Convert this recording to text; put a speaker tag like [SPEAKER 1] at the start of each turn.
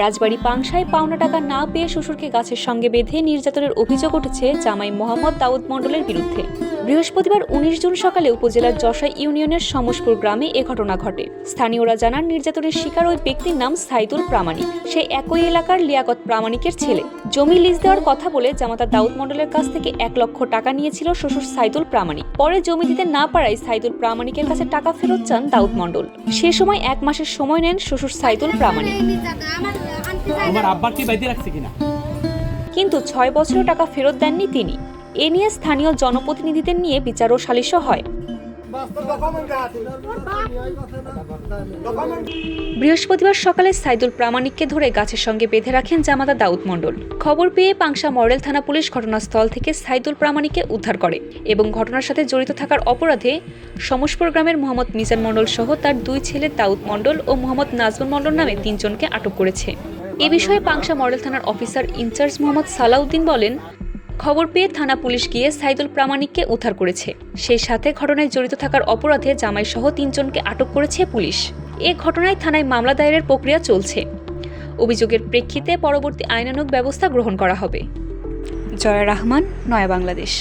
[SPEAKER 1] রাজবাড়ী পাংশায় পাওনা টাকা না পেয়ে শ্বশুরকে গাছের সঙ্গে বেঁধে নির্যাতনের অভিযোগ উঠেছে জামাই মোহাম্মদ দাউদ মণ্ডলের বিরুদ্ধে। বৃহস্পতিবার ১৯ জুন সকালে উপজেলার যশাই ইউনিয়নের সমসপুর গ্রামে এ ঘটনা ঘটে। স্থানীয়রা জানান, নির্যাতনের শিকার ওই ব্যক্তির নাম সাইদুল প্রামাণিক। সে একই এলাকার লিয়াকত প্রামাণিকের ছেলে। জমি লিজ দেওয়ার কথা বলে জামাতা দাউদ মণ্ডলের কাছ থেকে ১ লক্ষ টাকা নিয়েছিল শ্বশুর সাইদুল প্রামাণিক। পরে জমি দিতে না পারায় সাইদুল প্রামাণিকের কাছে টাকা ফেরত চান দাউদ মণ্ডল। সে সময় ১ মাসের সময় নেন শ্বশুর সাইদুল প্রামাণিক। কিন্তু ৬ বছরেও টাকা ফেরত দেননি তিনি। এ নিয়ে স্থানীয় জনপ্রতিনিধিদের নিয়ে বিচার ও সালিশও হয়। বৃহস্পতিবার সকালে সাইদুল প্রামাণিককে ধরে গাছের সঙ্গে বেঁধে রাখেন জামাতা দাউদ মণ্ডল। খবর পেয়ে পাংশা মডেল থানা পুলিশ ঘটনাস্থল থেকে সাইদুল প্রামাণিককে উদ্ধার করে এবং ঘটনার সাথে জড়িত থাকার অপরাধে সমসপুর গ্রামের মোহাম্মদ মিজান মণ্ডল সহ তার ২ ছেলে দাউদ মণ্ডল ও মোহাম্মদ নাজমুল মণ্ডল নামে ৩ জনকে আটক করেছে। এ বিষয়ে পাংশা মডেল থানার অফিসার ইনচার্জ মোহাম্মদ সালাউদ্দিন বলেন, খবর পেয়ে থানা পুলিশ গিয়ে সাইদুল প্রামাণিককে উদ্ধার করেছে। সেই সাথে ঘটনায় জড়িত থাকার অপরাধে জামাই সহ ৩ জনকে আটক করেছে পুলিশ। এ ঘটনায় থানায় মামলা দায়েরের প্রক্রিয়া চলছে। অভিযোগের প্রেক্ষিতে পরবর্তী আইনানুগ ব্যবস্থা গ্রহণ করা হবে। জয়া রহমান, নয়া বাংলাদেশ।